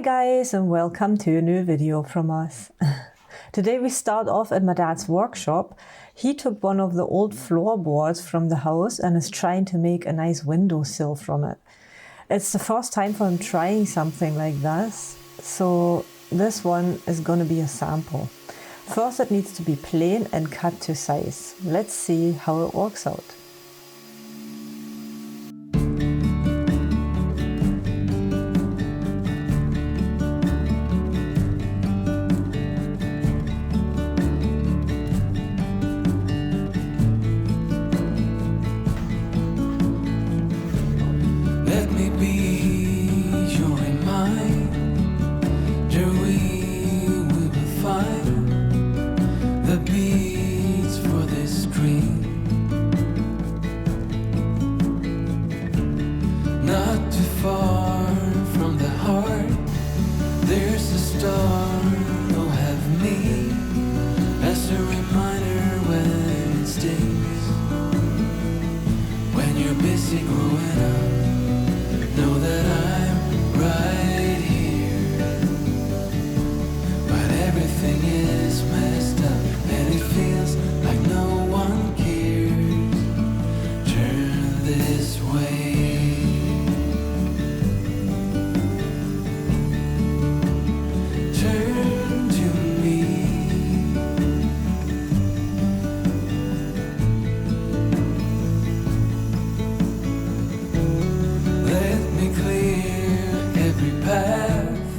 guys, and welcome to a new video from us. Today we start off at my dad's workshop. He took one of the old floorboards from the house and is trying to make a nice windowsill from it. It's the first time for him trying something like this, so this one is going to be a sample. First it needs to be plain and cut to size. Let's see how it works out.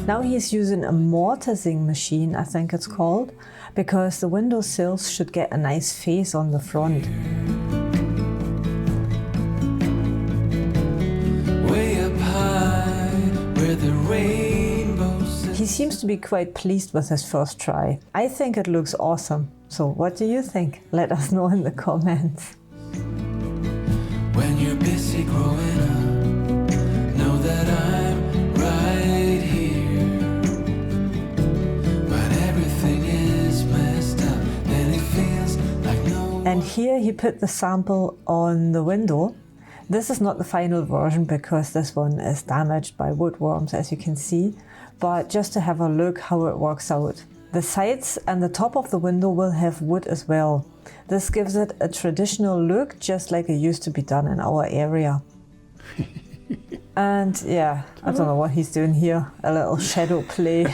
Now he's using a mortising machine, I think it's called, because the window sills should get a nice face on the front. Way up high, where the rainbow sits. He seems to be quite pleased with his first try. I think it looks awesome. So what do you think? Let us know in the comments. When you're busy growing up, know that I'm right here. And here he put the sample on the window. This is not the final version because this one is damaged by woodworms, as you can see, but just to have a look how it works out. The sides and the top of the window will have wood as well. This gives it a traditional look, just like it used to be done in our area. And yeah, I don't know what he's doing here, a little shadow play.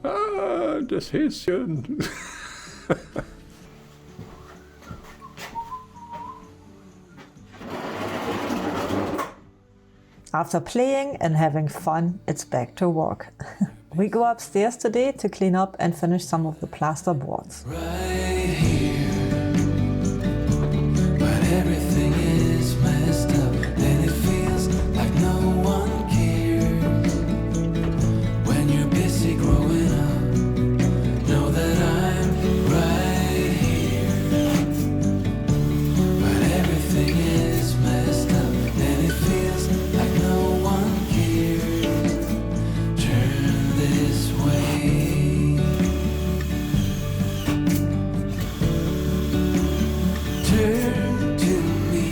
Das Häschen. After playing and having fun, it's back to work. We go upstairs today to clean up and finish some of the plasterboards. Right here, but everything is messed up and it feels like no one cares. When you're busy growing up, know that I'm right here, but everything is messed up and it feels like no one cares. Turn this way. Turn to me.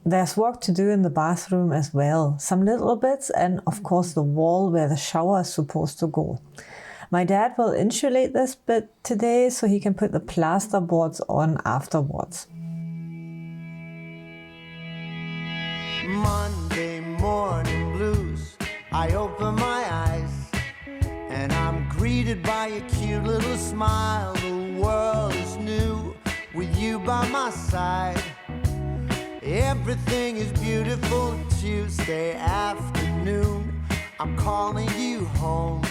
There's work to do in the bathroom as well. Some little bits and of course the wall where the shower is supposed to go. My dad will insulate this bit today so he can put the plasterboards on afterwards. Monday morning blues. I open my eyes and I'm greeted by a cute little smile. The world is new with you by my side. Everything is beautiful. Tuesday afternoon, I'm calling you home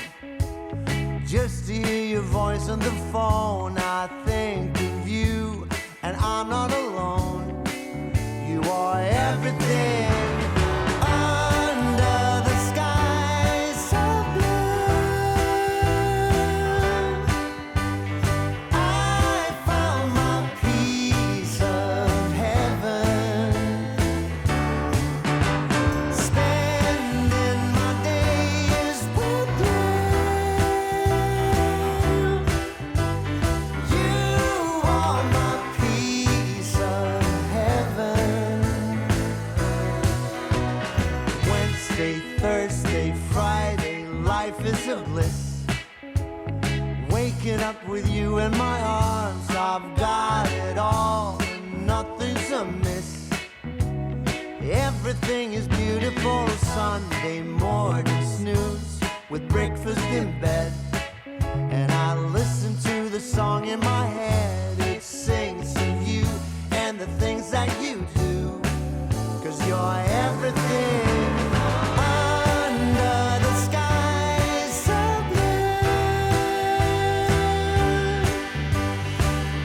just to hear your voice on the phone. I think of you and I'm not alone. You are everything under the sky so blue. I found my piece of heaven, spending my days with you. with you in my arms. I've got it all, and nothing's amiss. Everything is beautiful. Sunday morning snooze with breakfast in bed, and I listen to the song in my head. It sings of you and the things that you do, 'cause you're everything under the sky so blue.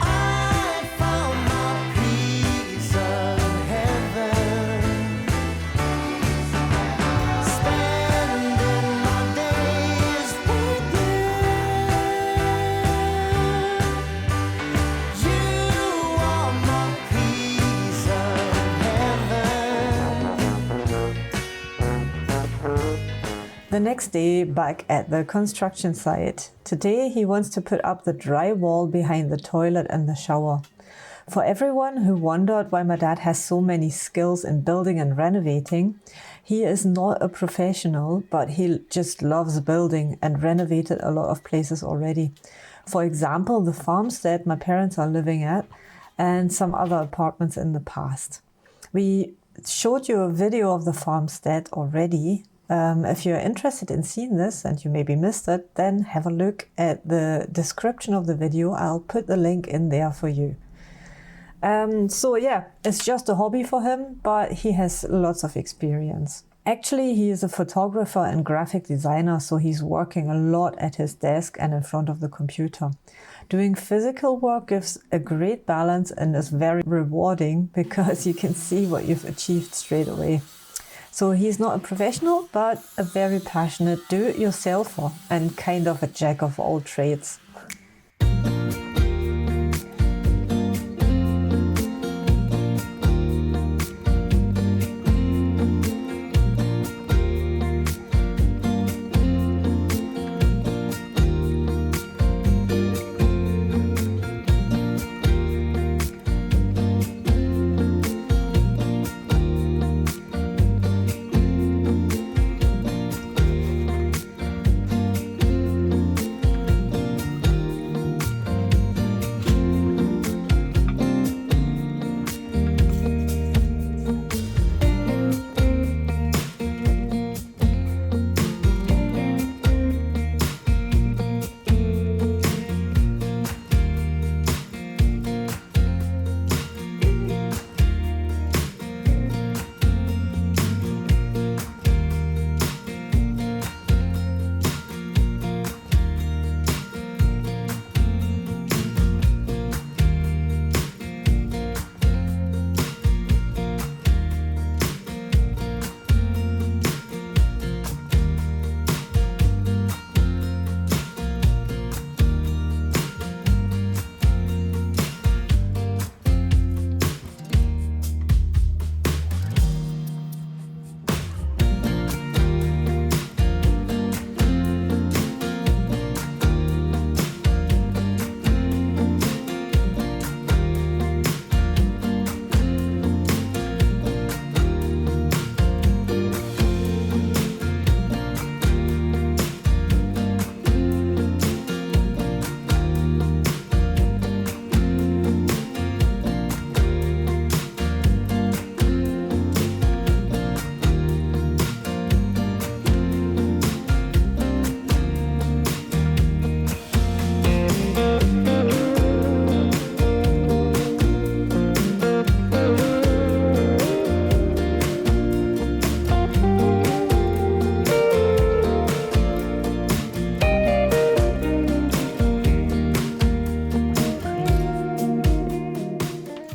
I found my piece of heaven, spending my days with you. You are my piece of heaven. The next day, back at the construction site. Today he wants to put up the drywall behind the toilet and the shower. For everyone who wondered why my dad has so many skills in building and renovating, he is not a professional, but he just loves building and renovated a lot of places already. For example, the farmstead my parents are living at and some other apartments in the past. We showed you a video of the farmstead already. If you're interested in seeing this and you maybe missed it, then have a look at the description of the video. I'll put the link in there for you. So yeah, it's just a hobby for him, but he has lots of experience. Actually, he is a photographer and graphic designer, so he's working a lot at his desk and in front of the computer. Doing physical work gives a great balance and is very rewarding because you can see what you've achieved straight away. So he's not a professional, but a very passionate do-it-yourselfer and kind of a jack of all trades.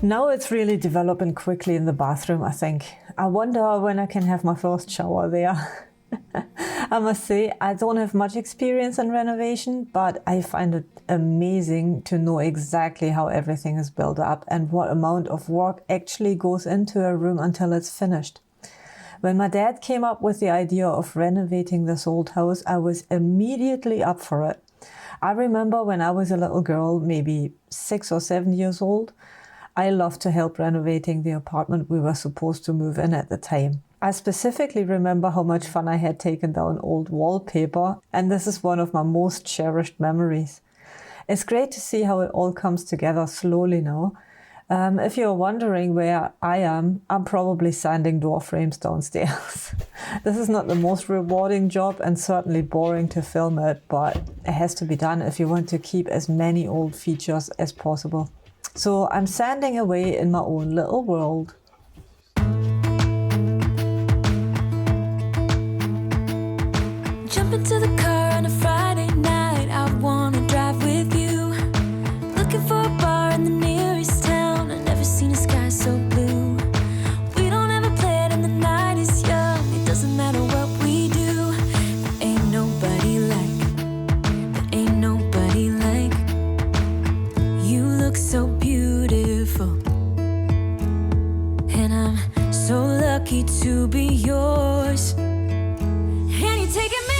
Now it's really developing quickly in the bathroom, I think. I wonder when I can have my first shower there. I must say, I don't have much experience in renovation, but I find it amazing to know exactly how everything is built up and what amount of work actually goes into a room until it's finished. When my dad came up with the idea of renovating this old house, I was immediately up for it. I remember when I was a little girl, maybe 6 or 7 years old, I loved to help renovating the apartment we were supposed to move in at the time. I specifically remember how much fun I had taking down old wallpaper, and this is one of my most cherished memories. It's great to see how it all comes together slowly now. If you're wondering where I am, I'm probably sanding door frames downstairs. This is not the most rewarding job and certainly boring to film it, but it has to be done if you want to keep as many old features as possible. So I'm sanding away in my own little world. Jump into the car on a Friday night, I wanna drive with you. Looking for a bar in the nearest town, I've never seen a sky so blue. We don't ever play it and the night is young, it doesn't matter what we do. There ain't nobody like you look so beautiful. And I'm so lucky to be yours. And you're taking me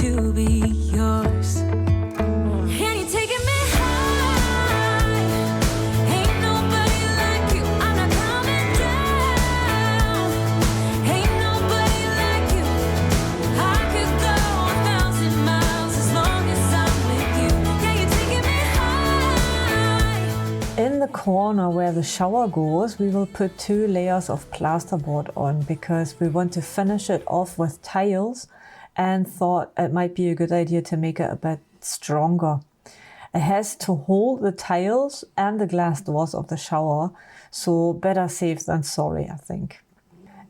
to be yours. And you're taking me high. Ain't nobody like you. I'm not coming down. Ain't nobody like you. I could go 1,000 miles as long as I'm with you. Yeah, you're taking me high. In the corner where the shower goes, we will put 2 layers of plasterboard on because we want to finish it off with tiles, and thought it might be a good idea to make it a bit stronger. It has to hold the tiles and the glass doors of the shower, so better safe than sorry, I think.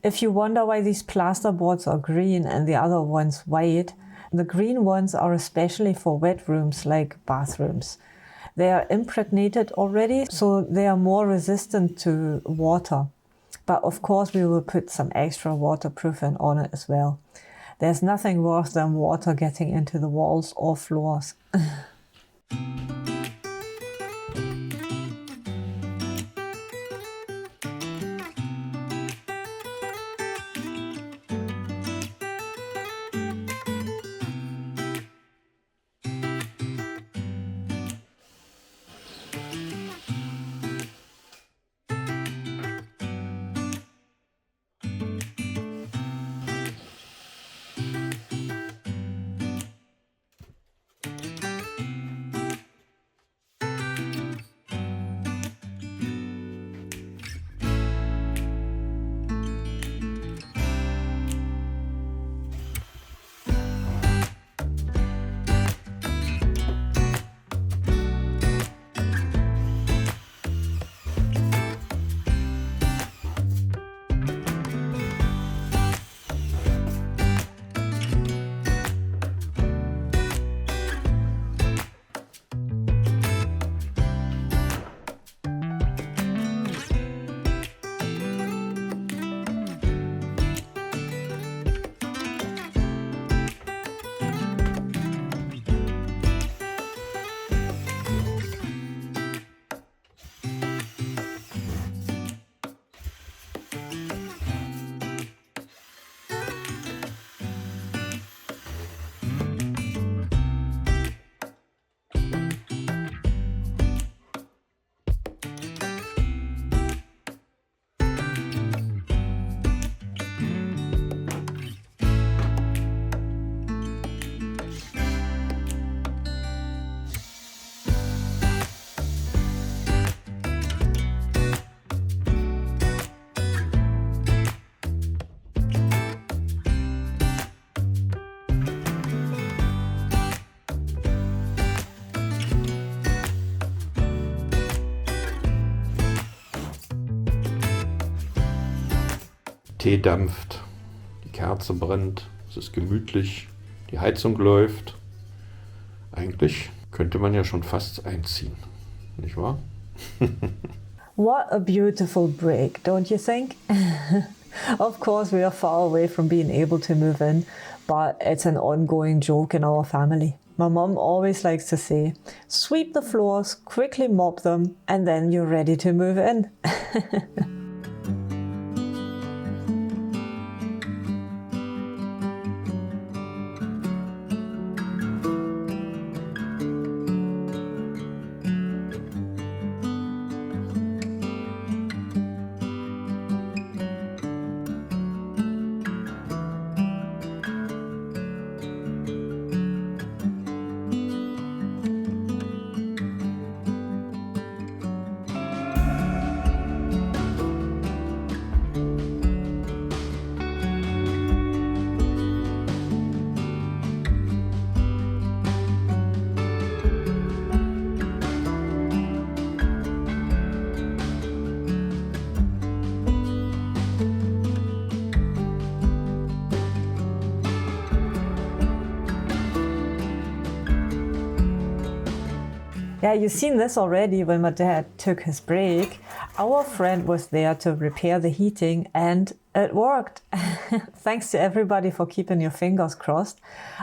If you wonder why these plasterboards are green and the other ones white, the green ones are especially for wet rooms like bathrooms. They are impregnated already, so they are more resistant to water. But of course we will put some extra waterproofing on it as well. There's nothing worse than water getting into the walls or floors. Tee dampft, die Kerze brennt, es ist gemütlich, die Heizung läuft. Eigentlich Könnte man ja schon fast einziehen, nicht wahr? What a beautiful break, don't you think? Of course, we are far away from being able to move in, but it's an ongoing joke in our family. My mom always likes to say, sweep the floors, quickly mop them, and then you're ready to move in. Yeah, you've seen this already when my dad took his break. Our friend was there to repair the heating and it worked. Thanks to everybody for keeping your fingers crossed.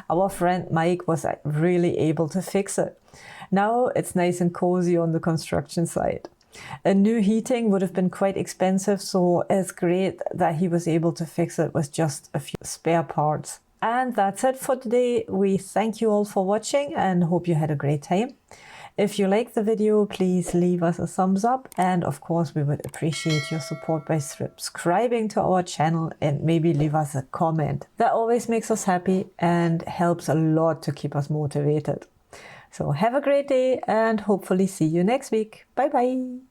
Our friend Mike was really able to fix it. Now it's nice and cozy on the construction site. A new heating would have been quite expensive, so it's great that he was able to fix it with just a few spare parts. And that's it for today. We thank you all for watching and hope you had a great time. If you liked the video, please leave us a thumbs up, and of course we would appreciate your support by subscribing to our channel and maybe leave us a comment. That always makes us happy and helps a lot to keep us motivated. So have a great day and hopefully see you next week. Bye bye!